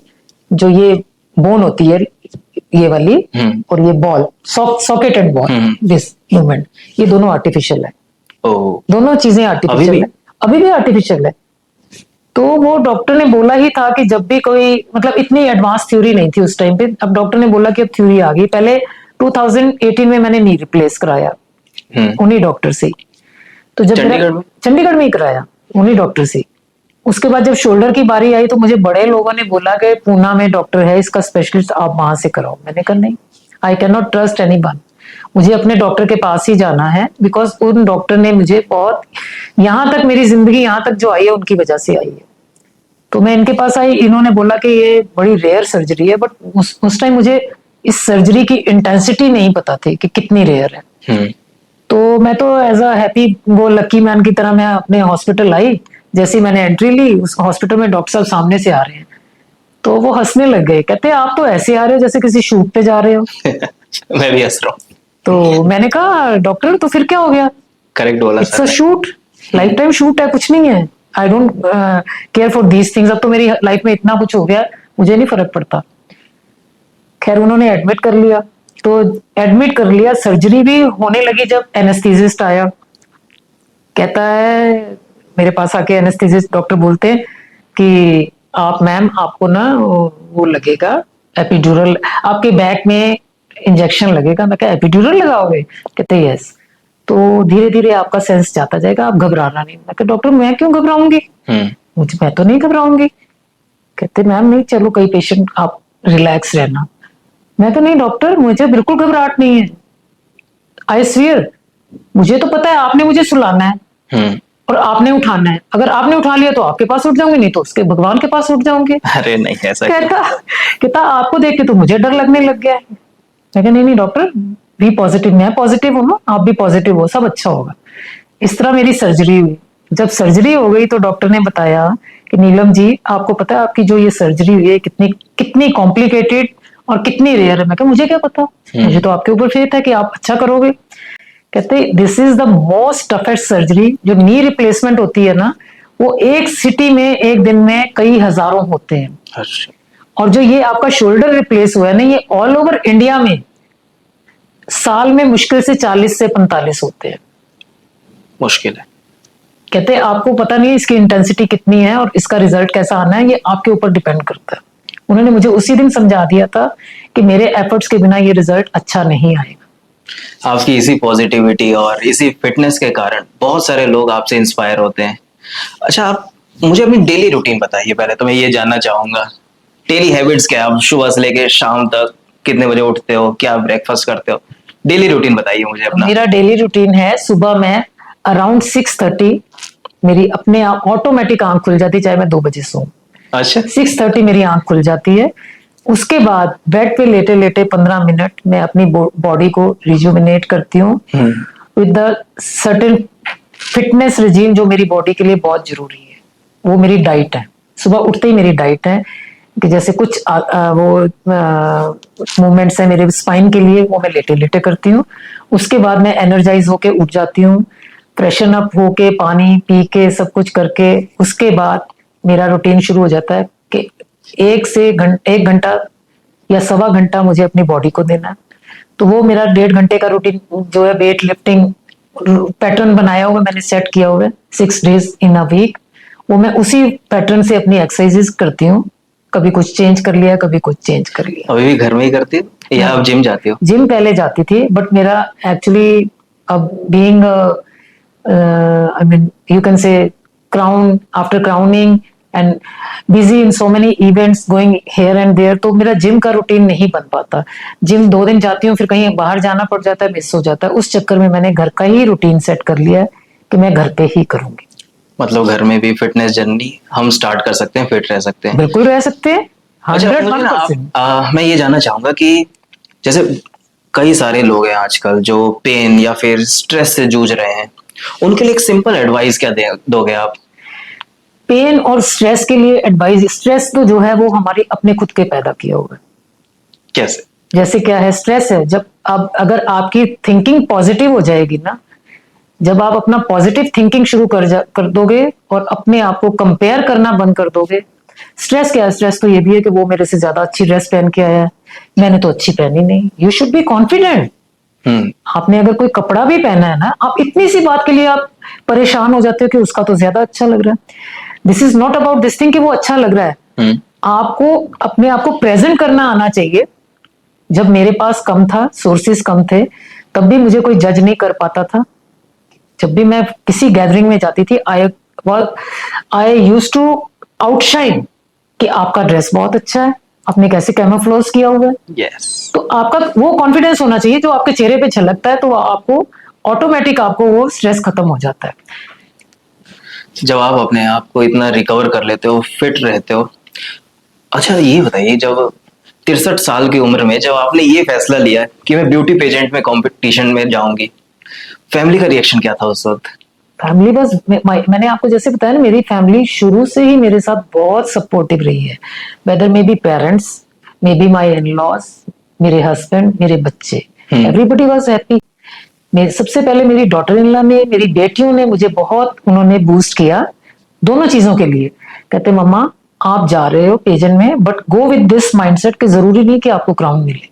जो ये बोन होती है ये वाली, और ये ball, socket and ball, this movement, ये दोनों आर्टिफिशियल है। दोनों चीजें आर्टिफिशियल है, अभी भी आर्टिफिशियल है। तो वो डॉक्टर ने बोला ही था कि जब भी कोई, मतलब इतनी एडवांस थ्योरी नहीं थी उस टाइम पे, अब डॉक्टर ने बोला कि अब थ्योरी आ गई। पहले 2018 में मैंने नी रिप्लेस कराया उन्हीं डॉक्टर से। तो जब चंडीगढ़ में ही कराया उन्हीं डॉक्टर से। उसके बाद जब शोल्डर की बारी आई तो मुझे बड़े लोगों ने बोला कि पूना में डॉक्टर है इसका स्पेशलिस्ट, आप वहां से कराओ। मैंने कहा नहीं, I can not trust anyone, मुझे अपने डॉक्टर के पास ही जाना है। बिकॉज उन डॉक्टर ने मुझे बहुत, यहाँ तक मेरी जिंदगी यहाँ तक जो आई है उनकी वजह से आई है। तो मैं इनके पास आई, इन्होंने बोला कि ये बड़ी रेयर सर्जरी है, बट उस टाइम मुझे इस सर्जरी की इंटेंसिटी नहीं पता थी कि कितनी रेयर है। तो मैं तो एज अ हैप्पी वो लकी मैन की तरह मैं अपने हॉस्पिटल आई। जैसे मैंने एंट्री ली उस हॉस्पिटल में, डॉक्टर साहब सामने से आ रहे हैं, तो वो हंसने लग गए, कहते आप तो ऐसे आ रहे हो जैसे किसी शूट पे जा रहे हो। मैं भी हंस रहा हूँ। तो मैंने कहा डॉक्टर तो फिर क्या हो गया, करेक्ट बोला, it's a shoot, life time shoot है, कुछ नहीं है, I don't care for these things. अब तो मेरी लाइफ में इतना कुछ हो गया, मुझे नहीं फर्क पड़ता। खैर उन्होंने एडमिट कर लिया, तो एडमिट कर लिया, सर्जरी भी होने लगी। जब एनेस्थीसिस्ट आया, कहता है मेरे पास आके, एनेस्थीसिस्ट डॉक्टर बोलते हैं कि आप मैम आपको ना वो लगेगा एपिड्यूरल, आपके बैक में इंजेक्शन लगेगा। मैं कहा एपिड्यूरल लगाओगे, कहते यस। तो धीरे धीरे आपका सेंस जाता जाएगा, आप घबराना नहीं। मैं कहा डॉक्टर मैं क्यों घबराऊंगी, मैं तो नहीं घबराऊंगी। कहते मैम नहीं, चलो कई पेशेंट, आप रिलैक्स रहना। मैं तो नहीं डॉक्टर, मुझे बिल्कुल घबराहट नहीं है, आई स्वीयर। मुझे तो पता है आपने मुझे सुलाना है और आपने उठाना है, अगर आपने उठा लिया तो आपके पास उठ जाऊंगी, नहीं तो उसके भगवान के पास उठ जाऊंगे। अरे नहीं ऐसा कहता आपको देख के तो मुझे डर लगने लग गया है। मैं कहा नहीं डॉक्टर, बी पॉजिटिव, मैं पॉजिटिव हूँ ना, आप भी पॉजिटिव हो, सब अच्छा होगा। इस तरह मेरी सर्जरी हुई। जब सर्जरी हो गई तो डॉक्टर ने बताया कि नीलम जी आपको पता है आपकी जो ये सर्जरी हुई है कितनी कॉम्प्लिकेटेड और कितनी रेयर है। मैं कहा मुझे क्या पता, मुझे तो आपके ऊपर फेथ है कि आप अच्छा करोगे। कहते this is the most toughest surgery. जो नी रिप्लेसमेंट होती है ना, वो एक सिटी में एक दिन में कई हजारों होते हैं। और जो ये आपका शोल्डर रिप्लेस हुआ है ना, ये ऑल ओवर इंडिया में साल में मुश्किल से 40 से 45 होते हैं। मुश्किल है। कहते आपको पता नहीं इसकी इंटेंसिटी कितनी है और इसका रिजल्ट कैसा आना है, ये आपके ऊपर डिपेंड करता है। उन्होंने मुझे उसी दिन समझा दिया था कि मेरे एफर्ट्स के बिना ये रिजल्ट अच्छा नहीं आएगा। आपकी इसी पॉजिटिविटी और इसी फिटनेस के कारण बहुत सारे लोग आपसे इंस्पायर होते हैं। अच्छा, आप मुझे अपनी डेली रूटीन बताइए। पहले तो मैं ये जानना चाहूंगा, डेली हैबिट्स क्या है, आप सुबह से लेके शाम तक कितने बजे उठते हो, क्या ब्रेकफास्ट करते हो, डेली रूटीन बताइए मुझे अपना। मेरा डेली रूटीन है, सुबह मैं अराउंड 6:30 मेरी अपने आप ऑटोमेटिक आंख खुल जाती, चाहे मैं 2 बजे सोऊं। अच्छा, 6:30 मेरी आंख खुल जाती है। उसके बाद बेड पे लेटे लेटे 15 मिनट मैं अपनी बॉडी को रिजुविनेट करती हूँ with the certain fitness regime जो मेरी बॉडी के लिए बहुत जरूरी है। वो मेरी डाइट है, सुबह उठते ही मेरी डाइट है कि जैसे कुछ वो मूवमेंट्स है मेरे स्पाइन के लिए, वो मैं लेटे लेटे करती हूँ। उसके बाद मैं एनर्जाइज होके उठ जाती हूँ, फ्रेशन अप होके पानी पी के सब कुछ करके उसके बाद मेरा रूटीन शुरू हो जाता है कि 1 घंटा या 1.25 घंटा मुझे अपनी बॉडी को देना है। तो वो मेरा 1.5 घंटे का रूटीन जो है, वेट लिफ्टिंग पैटर्न बनाया हुआ मैंने, सेट किया हुआ है 6 days इन अ वीक। वो मैं उसी पैटर्न से अपनी एक्सरसाइजेस करती हूँ। कभी कुछ चेंज कर लिया, कभी कुछ चेंज कर लिया। अभी भी घर में ही करती हो या आप जिम जाती हो? जिम पहले जाती थी, बट मेरा एक्चुअली अब being I mean you can say crown after crowning and busy in so many events going here and there, तो मेरा जिम का रूटीन नहीं बन पाता। जिम 2 दिन जाती हूँ, फिर कहीं बाहर जाना पड़ जाता है, मिस हो जाता है। उस चक्कर में मैंने घर का ही रूटीन सेट कर लिया है कि मैं घर पे ही करूंगी। मतलब घर में भी फिटनेस जर्नी हम स्टार्ट कर सकते हैं, फिट रह सकते हैं। बिल्कुल रह सकते हैं। अच्छा, मुझे ना मैं ये जानना चाहूंगा कि जैसे कई सारे लोग हैं आजकल जो पेन या फिर स्ट्रेस से जूझ रहे हैं, उनके लिए एक सिंपल एडवाइस क्या दोगे आप? पेन और स्ट्रेस के लिए एडवाइस, स्ट्रेस तो जो है वो हमारे अपने खुद के पैदा किया हुआ है। कैसे? जैसे क्या है, स्ट्रेस है, जब आप अगर आपकी थिंकिंग पॉजिटिव हो जाएगी ना, जब आप अपना पॉजिटिव थिंकिंग शुरू कर दोगे और अपने आप को कंपेयर करना बंद कर दोगे। स्ट्रेस क्या है? स्ट्रेस तो ये भी है कि वो मेरे से ज्यादा अच्छी ड्रेस पहन के आया है, मैंने तो अच्छी पहनी नहीं। You should be confident. आपने अगर कोई कपड़ा भी पहना है ना, आप इतनी सी बात के लिए आप परेशान हो जाते हो कि उसका तो ज्यादा अच्छा लग रहा है। This is not about this thing कि वो अच्छा लग रहा है। आपको अपने आप को प्रेजेंट करना आना चाहिए। जब मेरे पास कम था, सोर्सेज कम थे, तब भी मुझे कोई जज नहीं कर पाता था। जब भी मैं किसी गैदरिंग में जाती थी, आई यूज टू आउटशाइन कि आपका ड्रेस बहुत अच्छा है, आपने कैसे कैमोफ्लेज किया हुआ है। यस। तो आपका वो कॉन्फिडेंस होना चाहिए जो आपके चेहरे पे झलकता है, तो आपको ऑटोमेटिक आपको वो स्ट्रेस खत्म हो जाता है। जब आप अपने आप को इतना रिकवर कर लेते हो, फिट रहते हो, अच्छा ये बताइए, जब 63 साल की उम्र में जब आपने ये फैसला लिया कि मैं ब्यूटी पेजेंट में कंपटीशन में जाऊंगी, फैमिली का रिएक्शन क्या था उस वक्त? फैमिली बस मैंने आपको जैसे बताया ना, मेरी फैमिली शुरू से ही मेरे साथ बहुत सपोर्टिव रही है। Whether maybe parents, maybe my in laws, मेरे हस्बैंड, मेरे बच्चे, एवरीबडी वॉज हैप्पी। सबसे पहले मेरी डॉटर इन लॉ ने, मेरी बेटियों ने मुझे बहुत उन्होंने बूस्ट किया दोनों चीजों के लिए। कहते मम्मा आप जा रहे हो पेजेंट में, but go with this mindset कि जरूरी नहीं कि आपको क्राउन मिले।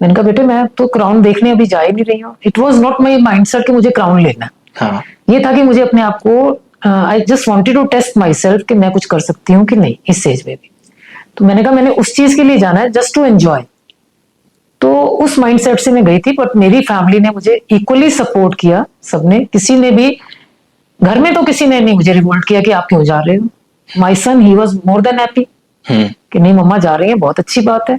मैंने कहा बेटे मैं तो क्राउन देखने अभी जा ही नहीं रही हूँ। It was not my mindset कि मुझे क्राउन लेना है। हाँ। ये था कि मुझे अपने आप को I just wanted to test myself कि मैं कुछ कर सकती हूँ कि नहीं इस एज में भी। तो मैंने कहा मैंने उस चीज के लिए जाना है, जस्ट टू एंजॉय। तो उस माइंडसेट से मैं गई थी, बट मेरी फैमिली ने मुझे इक्वली सपोर्ट किया। सबने, किसी ने भी घर में तो किसी ने नहीं मुझे रिवोल्ट किया कि आप क्यों जा रहे हो। My son he was more than happy कि नहीं मम्मा जा रही है, बहुत अच्छी बात है।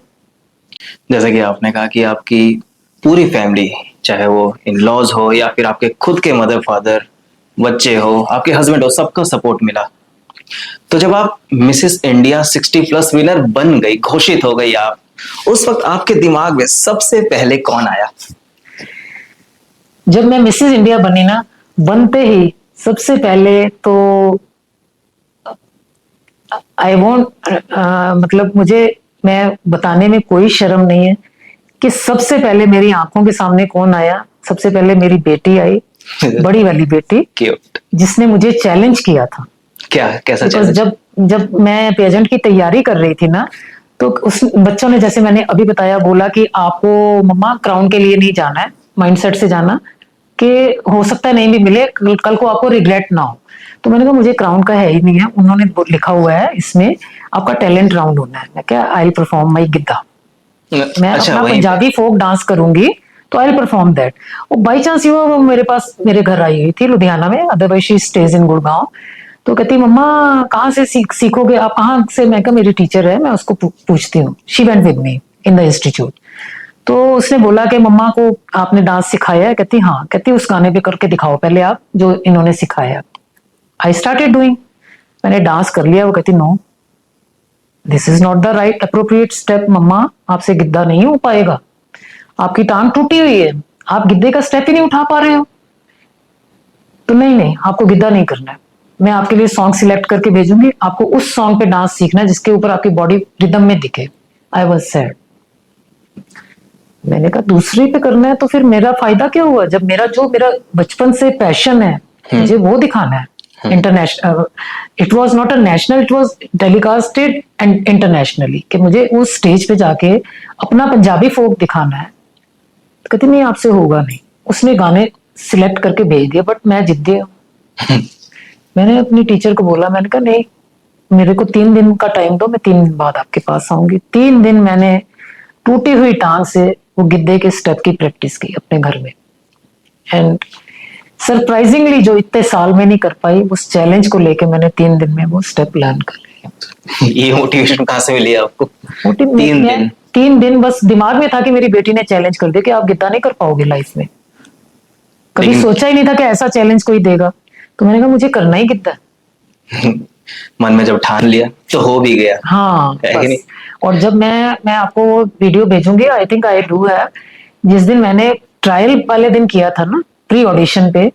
जैसे कि आपने कहा कि आपकी पूरी फैमिली, चाहे वो इन लॉज हो या फिर आपके खुद के मदर फादर, बच्चे हो, आपके हस्बैंड हो, सबका सपोर्ट मिला। तो जब आप मिसेस इंडिया 60+ विनर बन गई, घोषित हो गई आप, उस वक्त आपके दिमाग में सबसे पहले कौन आया? जब मैं मिसेस इंडिया बनी ना, बनते ही सबसे पहले तो आई वॉन्ट मतलब मुझे, मैं बताने में कोई शर्म नहीं है कि सबसे पहले मेरी आंखों के सामने कौन आया। सबसे पहले मेरी बेटी आई, बड़ी वाली बेटी, क्यूट, जिसने मुझे चैलेंज किया था। क्या, कैसा Because चैलेंज? जब मैं पेजेंट की तैयारी कर रही थी ना, तो उस बच्चों ने, जैसे मैंने अभी बताया, बोला कि आपको मम्मा क्राउन के लिए नहीं जाना है, माइंडसेट से जाना कि हो सकता है नहीं भी मिले, कल को आपको रिग्रेट ना हो। तो मैंने कहा मुझे क्राउन का है ही नहीं है। उन्होंने लिखा हुआ है इसमें आपका टैलेंट राउंड होना है। मैं क्या, आई परफॉर्म माई गिद्दा, मैं अच्छा, अपना वहीं पे। पंजाबी फोक डांस करूंगी, तो आई परफॉर्म दैट। और बाई चांस ये वो मेरे पास, मेरे घर आई हुई थी लुधियाना में, अदरवाइज शी स्टेज इन गुड़गांव। तो कहती मम्मा कहाँ से सीखोगे आप, कहाँ से? मैं कहा मेरी टीचर है, मैं उसको पूछती हूँ। She went with me in the institute. तो उसने बोला कि मम्मा को आपने डांस सिखाया है? कहती हाँ। कहती उस गाने पे करके दिखाओ पहले आप, जो इन्होंने सिखाया। आई स्टार्टेड डूइंग, मैंने डांस कर लिया। वो कहती no, this is not the right appropriate step मम्मा, आपसे गिद्दा नहीं हो पाएगा, आपकी टांग टूटी हुई है, आप गिद्दे का स्टेप ही नहीं उठा पा रहे हो। तो नहीं, आपको गिद्दा नहीं करना है, मैं आपके लिए सॉन्ग सिलेक्ट करके भेजूंगी, आपको उस सॉन्ग पे डांस सीखना है जिसके ऊपर आपकी बॉडी रिदम में दिखे। I was sad. मैंने कहा दूसरे पे करना है तो फिर मेरा फायदा क्या हुआ, जब मेरा बचपन से पैशन है, मुझे वो दिखाना है। International, it was not a national, it was telecasted and internationally, कि मुझे उस स्टेज पे जाके अपना पंजाबी फोक दिखाना है। तो कहती नहीं आपसे होगा नहीं। उसने गाने सिलेक्ट करके भेज दिया, बट मैं जिद्दी हूँ। मैंने अपनी टीचर को बोला, मैंने कहा नहीं, मेरे को 3 दिन का टाइम दो, मैं 3 दिन बाद आपके पास आऊंगी। 3 दिन मैंने टूटी हुई टांग से वो गिद्दे के स्टेप की प्रैक्टिस की अपने घर में। एंड सरप्राइजिंगली, जो इतने साल में नहीं कर पाई, उस चैलेंज को लेके मैंने 3 दिन में वो स्टेप लर्न कर लिया। ये मोटिवेशन कहाँ से मिली आपको? 3 दिन बस दिमाग में था कि मेरी बेटी ने चैलेंज कर दिया कि आप गिद्दा नहीं कर पाओगे लाइफ में। कभी सोचा ही नहीं था कि ऐसा चैलेंज कोई देगा। तो मैंने कहा मुझे करना ही गिद्दा। मन में जब ठान लिया तो हो भी गया। हाँ बस। और जब मैं आपको वो वीडियो भेजूंगी, आई थिंक आई डू है, जिस दिन मैंने ट्रायल वाले दिन किया था ना, प्री ऑडिशन पे,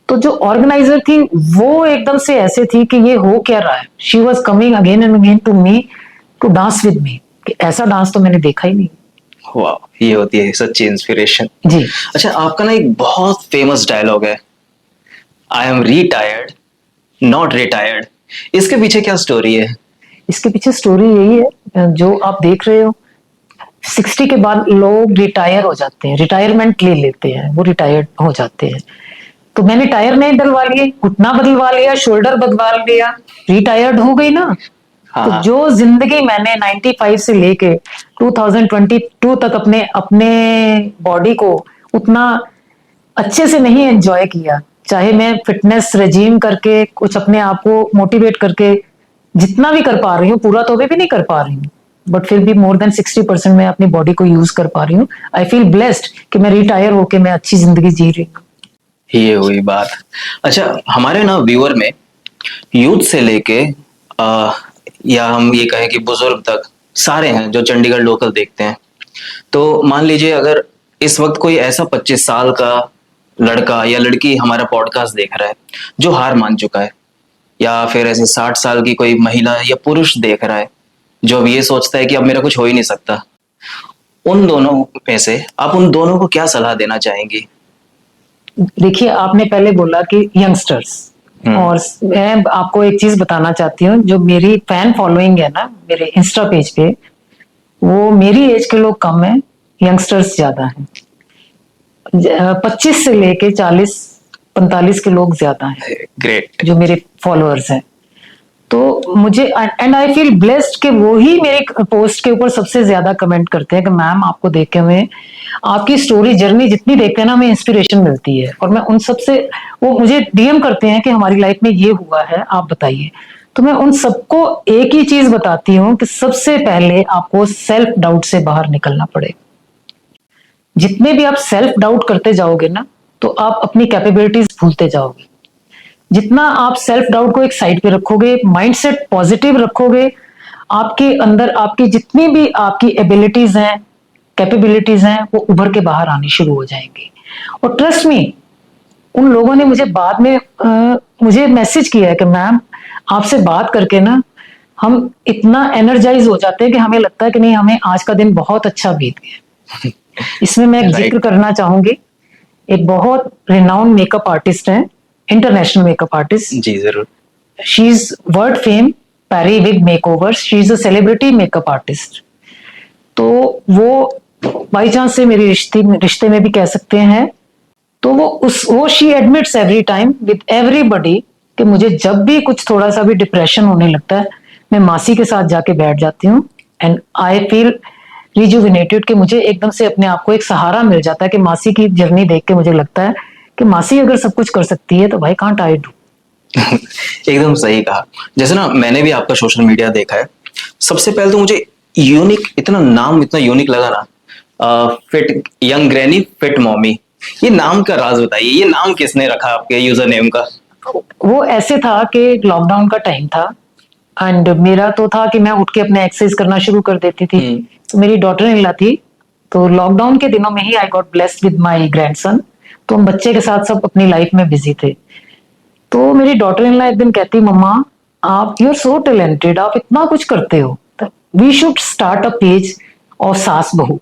तो जो ऑर्गेनाइजर थी वो एकदम से ऐसे थी कि ये हो क्या रहा है। She was coming again and again to me to dance with me, कि ऐसा डांस तो मैंने देखा ही नहीं। वाह, ये होती है सच्ची इंस्पिरेशन जी। अच्छा, आपका ना एक बहुत फेमस डायलॉग है, I am retired not retired. इसके पीछे क्या स्टोरी है? इसके पीछे स्टोरी यही है, जो आप देख रहे हो, 60 के बाद लोग रिटायर हो जाते हैं, रिटायरमेंट ले लेते हैं, वो रिटायर्ड हो जाते हैं। तो मैंने टायर नहीं डलवा लिए, घुटना बदलवा लिया, शोल्डर बदलवा लिया, रिटायर्ड हो गई ना। हाँ, तो जो जिंदगी मैंने 95 से लेके 2022 तक अपने अपने बॉडी को उतना अच्छे से नहीं एंजॉय किया, चाहे मैं फिटनेस रेजीम करके कुछ अपने आप को मोटिवेट करके जितना भी कर पा रही हूँ, पूरा तो अभी भी नहीं कर पा रही हूँ, बट फिर भी मोर देन 60% मैं अपनी बॉडी को यूज कर पा रही हूँ। आई फील ब्लेस्ड कि मैं रिटायर होके मैं अच्छी जिंदगी जी रही हूँ। ये हुई बात। अच्छा, हमारे ना व्यूअर में यूथ से लेके या हम ये कहें कि बुजुर्ग तक सारे हैं जो चंडीगढ़ लोकल देखते हैं। तो मान लीजिए अगर इस वक्त कोई ऐसा 25 साल का लड़का या लड़की हमारा पॉडकास्ट देख रहा है जो हार मान चुका है, या फिर ऐसे 60 साल की कोई महिला या पुरुष देख रहा है जो अब ये सोचता है कि अब मेरा कुछ हो ही नहीं सकता, उन दोनों में से आप उन दोनों को क्या सलाह देना चाहेंगी? देखिए, आपने पहले बोला कि यंगस्टर्स, और मैं आपको एक चीज बताना चाहती हूँ, जो मेरी फैन फॉलोइंग है ना मेरे इंस्टा पेज पे, वो मेरी एज के लोग कम है, यंगस्टर्स ज्यादा हैं। 25 से लेके 40-45 के लोग ज्यादा हैं ग्रेट। जो मेरे फॉलोअर्स हैं। तो मुझे एंड आई फील ब्लेस्ड कि वो ही मेरे पोस्ट के ऊपर सबसे ज्यादा कमेंट करते हैं कि मैम आपको देख के हमें आपकी स्टोरी जर्नी जितनी देखते हैं ना हमें इंस्पिरेशन मिलती है। और मैं उन सबसे, वो मुझे डीएम करते हैं कि हमारी लाइफ में ये हुआ है, आप बताइए। तो मैं उन सबको एक ही चीज बताती हूँ कि सबसे पहले आपको सेल्फ डाउट से बाहर निकलना पड़ेगा। जितने भी आप सेल्फ डाउट करते जाओगे ना तो आप अपनी कैपेबिलिटीज भूलते जाओगे। जितना आप सेल्फ डाउट को एक साइड पे रखोगे, माइंडसेट पॉजिटिव रखोगे, आपके अंदर आपकी जितनी भी आपकी एबिलिटीज हैं, कैपेबिलिटीज हैं, वो उभर के बाहर आनी शुरू हो जाएंगी। और ट्रस्ट मी, उन लोगों ने मुझे बाद में मुझे मैसेज किया है कि मैम आपसे बात करके ना हम इतना एनर्जाइज हो जाते हैं कि हमें लगता है कि नहीं, हमें आज का दिन बहुत अच्छा बीत गया। इसमें मैं एक जिक्र करना चाहूंगी, एक बहुत रिनाउंड मेकअप आर्टिस्ट है, इंटरनेशनल मेकअप आर्टिस्ट। जी जरूर। She is world fame Parry Vig makeovers, she is a celebrity makeup artist. तो वो बाई चांस से मेरे रिश्ते में भी कह सकते हैं। तो वो she admits every time with everybody कि मुझे जब भी कुछ थोड़ा सा भी डिप्रेशन होने लगता है, मैं मासी के साथ जाके बैठ जाती हूँ एंड आई फील रिजुविनेटेड, कि मुझे एकदम से अपने आप को एक सहारा मिल जाता है। कि मासी की जर्नी देख के मुझे लगता है कि मासी अगर सब कुछ कर सकती है तो भाई कांट आई डू। एकदम सही कहा। जैसे ना मैंने भी आपका सोशल मीडिया देखा है, सबसे पहले तो मुझे यूनिक, इतना नाम इतना यूनिक लगा ना, fit young granny fit mommy. ये नाम का राज बताइए, ये नाम किसने रखा आपके यूजर नेम का? वो ऐसे था कि लॉकडाउन का टाइम था एंड मेरा तो था कि मैं उठ के अपने एक्सरसाइज करना शुरू कर देती थी। तो मेरी डॉटर इन लॉ थी, तो लॉकडाउन के दिनों में ही I got blessed with my grandson. तो हम बच्चे के साथ सब अपनी लाइफ में बिजी थे। तो मेरी डॉटर इन लॉ एक दिन कहती, मम्मा आप यू आर सो टैलेंटेड, आप इतना कुछ करते हो, we should start a page of saas bahu.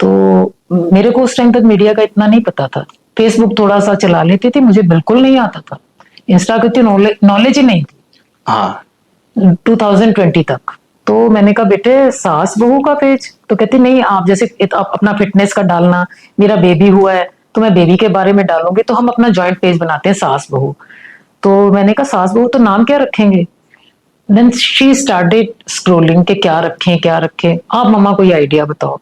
तो मेरे को उस टाइम तक मीडिया का इतना नहीं पता था, फेसबुक थोड़ा सा चला लेती थी, मुझे बिल्कुल नहीं आता था, इंस्टा की नॉलेज ही नहीं थी। हाँ 2020 तक। तो मैंने कहा बेटे सास बहू का पेज, तो कहती नहीं, आप जैसे आप अपना फिटनेस का डालना, मेरा बेबी हुआ है तो मैं बेबी के बारे में डालूंगी, तो हम अपना जॉइंट पेज बनाते हैं सास बहू। तो मैंने कहा सास बहू तो नाम क्या रखेंगे? देन शी स्टार्टेड स्क्रोलिंग के क्या रखें आप मम्मा कोई आइडिया बताओ।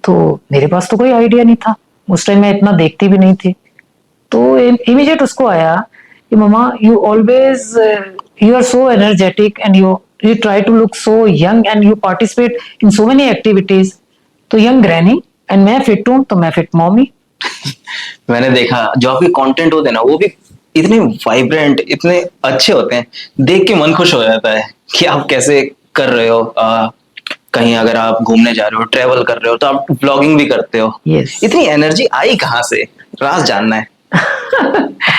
तो मेरे पास तो कोई आइडिया नहीं था, उस टाइम मैं इतना देखती भी नहीं थी। तो इमीडिएट उसको आया कि मम्मा you always you are so energetic and you try to look so young and you participate in so many activities। तो यंग ग्रैनी एंड मैं फिट हूं तो मैं फिट मॉमी। मैंने देखा जो आपके कंटेंट होते हैं ना, वो भी इतने वाइब्रेंट, इतने अच्छे होते हैं, देख के मन खुश हो जाता है कि आप कैसे कर रहे हो। कहीं अगर आप घूमने जा रहे हो, ट्रेवल कर रहे हो, तो आप ब्लॉगिंग भी करते हो। yes। इतनी एनर्जी आई कहाँ से, राज जानना है।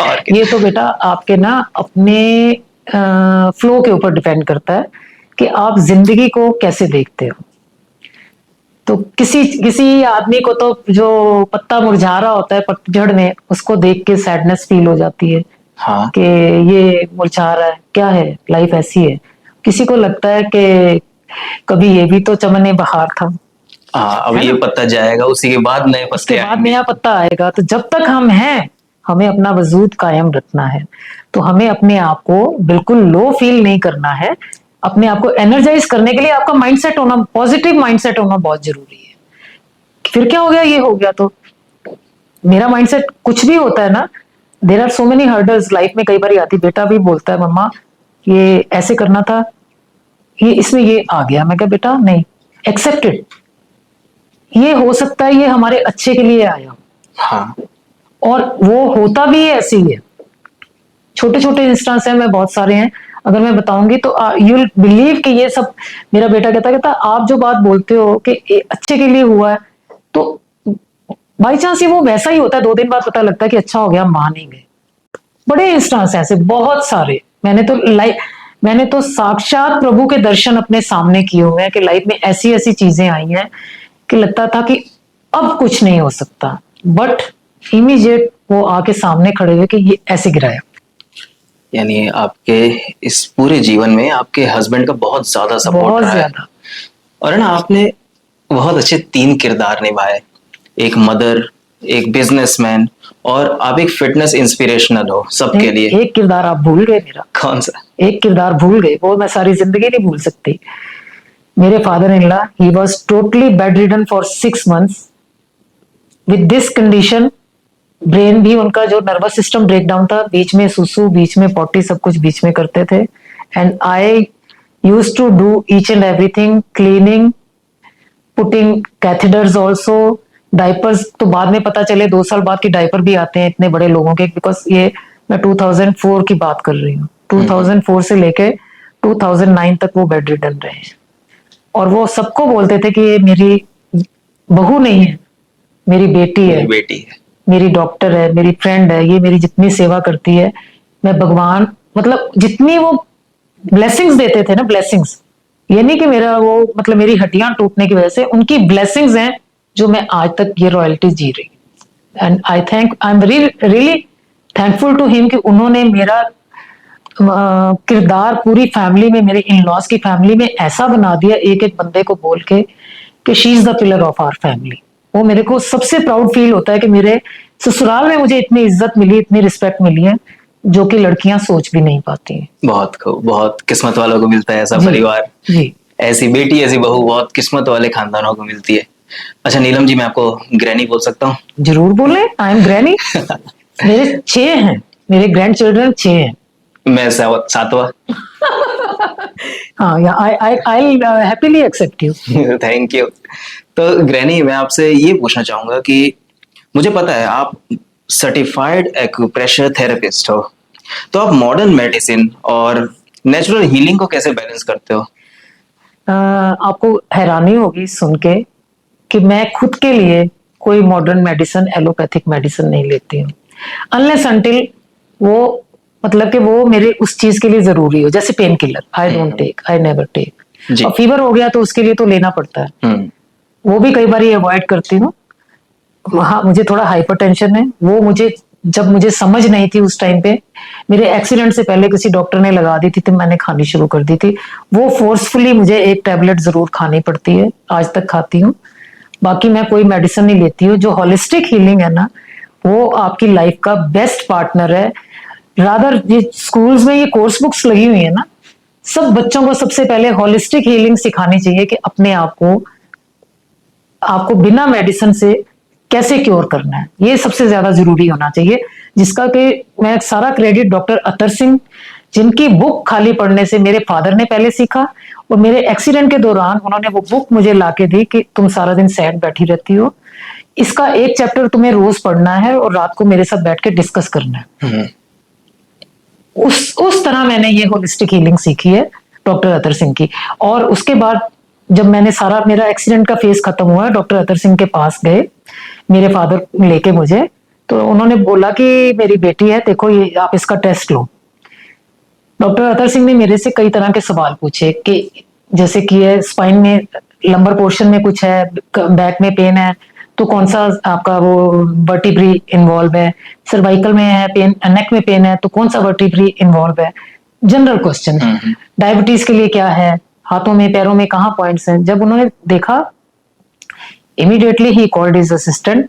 और ये तो बेटा आपके ना अपने फ्लो के ऊपर डिपेंड करता है कि आप जिंदगी को कैसे देखते हो। तो किसी आदमी को तो जो पत्ता मुरझा रहा होता है पतझड़ में, उसको देख के सैडनेस फील हो जाती है। हाँ कि ये मुरझा रहा है, क्या है, लाइफ ऐसी है। किसी को लगता है कि कभी ये भी तो चमने बहार था। हाँ, अब ये पत्ता जाएगा, उसी के बाद नए उसके पत्ते बाद आएंगे। नया पत्ता आएगा। तो जब तक हम हैं हमें अपना वजूद कायम रखना है, तो हमें अपने आप को बिल्कुल लो फील नहीं करना है। अपने आप को एनर्जाइज करने के लिए आपका माइंडसेट होना, पॉजिटिव माइंडसेट होना बहुत जरूरी है। फिर क्या हो गया, ये हो गया तो मेरा माइंडसेट, कुछ भी होता है ना, there are so many hurdles life में। कई बार आती, बेटा भी बोलता है मम्मा ये ऐसे करना था, ये इसमें ये आ गया। मैं कहा बेटा नहीं, एक्सेप्टेड, ये हो सकता है ये हमारे अच्छे के लिए आया। हाँ। और वो होता भी है, ऐसे ही है। छोटे छोटे इंस्टेंस है, मैं बहुत सारे हैं, अगर मैं बताऊंगी तो यू विल बिलीव कि ये सब। मेरा बेटा कहता आप जो बात बोलते हो कि अच्छे के लिए हुआ है, तो बाई चांस ही वो वैसा ही होता है, 2 दिन बाद पता लगता है कि अच्छा हो गया, मान नहीं गए। बड़े इंस्टेंस ऐसे बहुत सारे। मैंने तो साक्षात प्रभु के दर्शन अपने सामने किए हुए हैं कि लाइफ में ऐसी ऐसी चीजें आई हैं कि लगता था कि अब कुछ नहीं हो सकता, बट इमीडिएट वो आके सामने खड़े हुए कि ये ऐसे गिराया। यानी आपके इस पूरे जीवन में आपके हस्बैंड का बहुत ज्यादा सपोर्ट बहुत रहा है। ज्यादा। और है ना, आपने बहुत अच्छे 3 किरदार निभाए, एक मदर, एक बिजनेसमैन, और आप एक फिटनेस इंस्पिरेशनल हो सबके लिए। एक किरदार आप भूल गए मेरा। कौन सा? एक किरदार भूल गए, वो मैं सारी जिंदगी नहीं भूल सकती। मेरे father in law, he was totally bed ridden for 6 months with this condition. Brain भी उनका, जो नर्वस सिस्टम ब्रेक डाउन था, बीच में सुसु, बीच में पॉटी, सब कुछ बीच में करते थे। And I use to do each and everything, cleaning, putting catheters also, diapers तो बाद में पता चले 2 साल बाद की डायपर भी आते हैं इतने बड़े लोगों के, बिकॉज ये मैं 2004 की बात कर रही हूँ। 2004 से लेके 2009 तक वो बेड रिडन रहे हैं। और वो सबको बोलते थे कि ये मेरी बहू नहीं है, मेरी बेटी है, बेटी है, मेरी डॉक्टर है, मेरी फ्रेंड है, ये मेरी जितनी सेवा करती है, मैं भगवान, मतलब जितनी वो ब्लेसिंग्स देते थे ना, ब्लेसिंग्स, ये नहीं कि मेरा वो, मतलब मेरी हड्डियां टूटने की वजह से, उनकी ब्लेसिंग्स हैं जो मैं आज तक ये रॉयल्टी जी रही। And I am really thankful to him कि उन्होंने मेरा किरदार पूरी फैमिली में, मेरे इन लॉज की फैमिली में ऐसा बना दिया, एक एक बंदे को बोल के कि she is the pillar of our family. वो मेरे को सबसे प्राउड फील होता है कि मेरे ससुराल में मुझे इतनी इज्जत मिली, इतनी रिस्पेक्ट मिली है, जो कि लड़कियां सोच भी नहीं पाती हैं। बहुत खूब, बहुत किस्मत वालों को मिलता है ऐसा परिवार, जी। ऐसी बेटी, ऐसी बहू बहुत किस्मत वाले खानदानों को मिलती है। अच्छा नीलम जी, मैं आपको ग्रैनी बोल सकता हूँ? जरूर बोले, आई एम ग्रैनी। मेरे 6 हैं, मेरे ग्रैंड चिल्ड्रन 6 हैं। मैं 7वां। हाँ, yeah I happily accept you. Thank you. तो ग्रैनी, मैं आपसे ये पूछना चाहूंगा कि मुझे पता है आप सर्टिफाइड एक्यूप्रेशर थेरेपिस्ट हो, तो आप मॉडर्न मेडिसिन और नेचुरल हीलिंग को कैसे बैलेंस करते हो? आपको हैरानी होगी सुन के कि मैं खुद के लिए कोई मॉडर्न मेडिसिन, एलोपैथिक मेडिसिन नहीं लेती हूँ, अनलेस अनटिल वो, मतलब कि वो मेरे उस चीज के लिए जरूरी हो। जैसे painkiller, I don't take, I never take. और फीवर हो गया तो उसके लिए तो लेना पड़ता है, वो भी कई बार अवॉइड करती हूँ। हाँ, मुझे थोड़ा हाइपरटेंशन है, वो मुझे, जब मुझे समझ नहीं थी उस टाइम पे, मेरे एक्सीडेंट से पहले किसी डॉक्टर ने लगा दी थी तो मैंने खानी शुरू कर दी थी। वो फोर्सफुली मुझे एक टैबलेट जरूर खानी पड़ती है, आज तक खाती हूँ। बाकी मैं कोई मेडिसिन नहीं लेती हूँ। जो होलिस्टिक हीलिंग है ना, वो आपकी लाइफ का बेस्ट पार्टनर है। रादर ये स्कूल्स में ये कोर्स बुक्स लगी हुई है ना, सब बच्चों को सबसे पहले होलिस्टिक हीलिंग सिखानी चाहिए कि अपने आप को, आपको बिना मेडिसिन से कैसे क्योर करना है, ये सबसे ज्यादा जरूरी होना चाहिए। जिसका कि मैं सारा क्रेडिट डॉक्टर अतर सिंह, जिनकी बुक खाली पढ़ने से मेरे फादर ने पहले सीखा, और मेरे एक्सीडेंट के दौरान उन्होंने वो बुक मुझे लाके दी कि तुम सारा दिन सैड बैठी रहती हो, इसका एक चैप्टर तुम्हें रोज पढ़ना है और रात को मेरे साथ बैठ के डिस्कस करना है। उस तरह मैंने ये होलिस्टिक हीलिंग सीखी है डॉक्टर अतर सिंह की। और उसके बाद जब मैंने सारा, मेरा एक्सीडेंट का फेज खत्म हुआ, डॉक्टर अतर सिंह के पास गए मेरे फादर लेके मुझे, तो उन्होंने बोला कि मेरी बेटी है, देखो ये आप इसका टेस्ट लो। डॉक्टर अतर सिंह ने मेरे से कई तरह के सवाल पूछे कि जैसे कि है स्पाइन में, लंबर पोर्शन में कुछ है, बैक में पेन है तो कौन सा आपका वो वर्टिब्री इन्वॉल्व है, सर्वाइकल में है पेन, नेक में पेन है तो कौन सा वर्टिब्री इन्वॉल्व है, जनरल क्वेश्चन। डायबिटीज के लिए क्या है, हाथों में पैरों में कहाँ पॉइंट्स हैं। जब उन्होंने देखा, immediately he called his assistant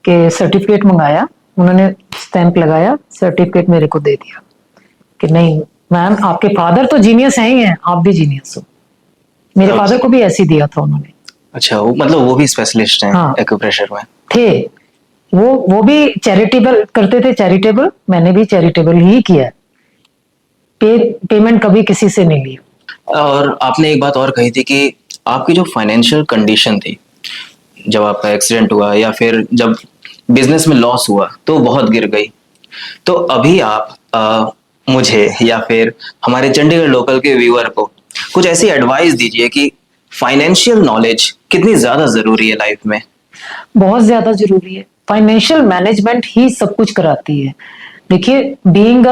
के सर्टिफिकेट मंगाया, उन्होंने स्टैंप लगाया, सर्टिफिकेट मेरे को दे दिया कि नहीं मैम आपके फादर तो जीनियस हैं ही हैं, आप भी जीनियस हो। मेरे अच्छा। फादर को भी ऐसे ही दिया था उन्होंने। अच्छा, वो मतलब वो भी स्पेशलिस्ट हैं हाँ। एक्यूप्रेशर में? थे, वो भी चैरिटेबल करते थे, चैरिटेबल, मैंने भी चैरिटेबल ही किया है। पेमेंट कभी किसी से नहीं ली। और आपने एक बात और कही थी कि आपकी जो फाइनेंशियल कंडीशन थी जब आपका एक्सीडेंट हुआ या फिर जब बिजनेस में लॉस हुआ तो बहुत गिर गई। तो अभी आप मुझे या फिर हमारे चंडीगढ़ लोकल के व्यूअर को कुछ ऐसी एडवाइस दीजिए कि फाइनेंशियल नॉलेज कितनी ज्यादा जरूरी है लाइफ में। बहुत ज्यादा जरूरी है। फाइनेंशियल मैनेजमेंट ही सब कुछ कराती है। देखिए, being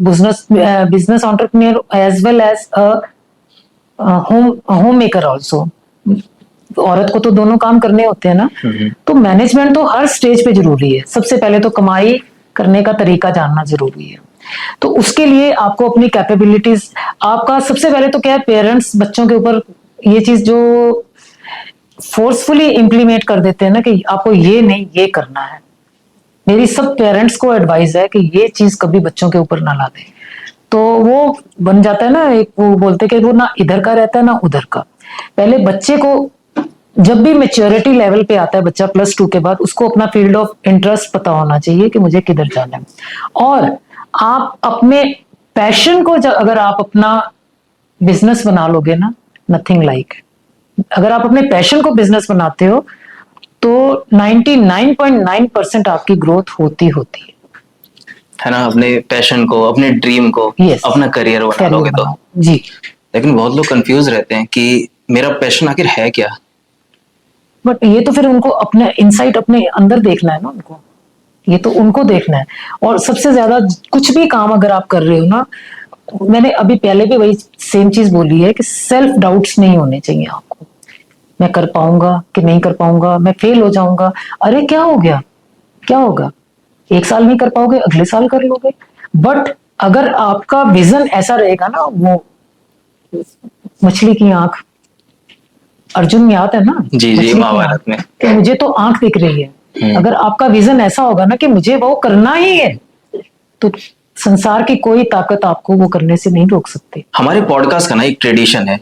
business entrepreneur as well as homemaker also, औरत को तो दोनों काम करने होते हैं ना, तो मैनेजमेंट तो हर स्टेज पे जरूरी है। सबसे पहले तो कमाई करने का तरीका जानना जरूरी है। तो उसके लिए आपको अपनी कैपेबिलिटीज, आपका सबसे पहले तो क्या है, पेरेंट्स बच्चों के ऊपर ये चीज जो फोर्सफुली इम्प्लीमेंट कर देते हैं ना कि आपको ये नहीं ये करना है। मेरी सब पेरेंट्स को एडवाइस है कि ये चीज कभी बच्चों के ऊपर ना ला दे। तो वो बन जाता है ना, एक वो बोलते कि वो ना इधर का रहता है ना उधर का। पहले बच्चे को जब भी मेच्योरिटी लेवल पे आता है बच्चा +2 के बाद, उसको अपना फील्ड ऑफ इंटरेस्ट पता होना चाहिए कि मुझे किधर जाना है। और आप अपने पैशन को अगर आप अपना बिजनेस बना लोगे ना, नथिंग लाइक, अगर आप अपने पैशन को बिजनेस बनाते हो तो 99.9% आपकी ग्रोथ होती है ना। अपने पैशन को, अपने ड्रीम को Yes. अपना करियर बना लोगे तो। जी। लेकिन बहुत लोग कंफ्यूज रहते हैं कि मेरा पैशन आखिर है क्या। बट ये तो फिर उनको अपने इनसाइट अपने अंदर देखना है ना, उनको ये तो उनको देखना है। और सबसे ज्यादा कुछ भी काम अगर आप कर रहे हो ना, मैंने अभी पहले भी वही सेम चीज बोली है कि सेल्फ डाउट्स नहीं होने चाहिए आपको। मैं कर पाऊंगा कि नहीं कर पाऊंगा, मैं फेल हो जाऊंगा, अरे क्या हो गया, क्या होगा, 1 साल नहीं कर पाओगे, अगले साल कर लोगे। बट अगर आपका विजन ऐसा रहेगा ना, वो मछली की आंख, अर्जुन में याद है ना, जी जी, महाभारत में, कि मुझे तो आंख दिख रही है। अगर आपका विजन ऐसा होगा ना कि मुझे वो करना ही है, तो संसार की कोई ताकत आपको वो करने से नहीं रोक सकती। हमारे पॉडकास्ट का ना एक ट्रेडिशन है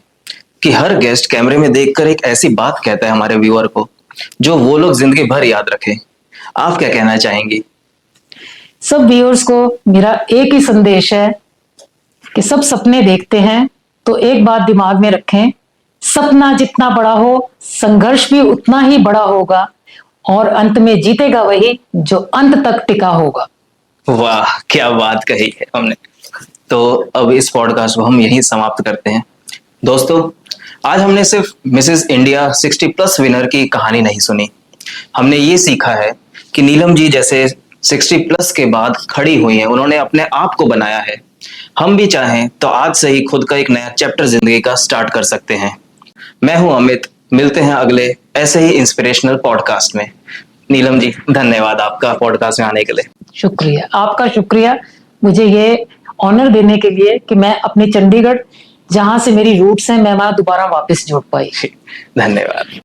कि हर गेस्ट कैमरे में देखकर एक ऐसी बात कहता है हमारे व्यूअर को जो वो लोग जिंदगी भर याद रखें। आप क्या कहना चाहेंगी? सब व्यूअर्स को मेरा एक ही संदेश है कि सब सपने देखते हैं तो एक बात दिमाग में रखें, सपना जितना बड़ा हो संघर्ष भी उतना ही बड़ा होगा, और अंत में जीतेगा वही जो अंत तक टिका होगा। वाह, क्या बात कही है हमने। तो अब इस पॉडकास्ट को हम यहीं समाप्त करते हैं। दोस्तों, आज हमने सिर्फ मिसेस इंडिया 60+ विनर की कहानी नहीं सुनी, हमने ये सीखा है कि नीलम जी जैसे 60+ के बाद खड़ी हुई हैं, उन्होंने अपने आप को बनाया है। हम भी चाहें तो आज से ही खुद का एक नया चैप्टर जिंदगी का स्टार्ट कर सकते हैं। मैं हूं अमित, मिलते हैं अगले ऐसे ही इंस्पिरेशनल पॉडकास्ट में। नीलम जी, धन्यवाद आपका पॉडकास्ट में आने के लिए। शुक्रिया, आपका शुक्रिया मुझे ये ऑनर देने के लिए कि मैं अपने चंडीगढ़, जहां से मेरी रूट्स हैं, मैं वहां दोबारा वापस जुड़ पाई। धन्यवाद।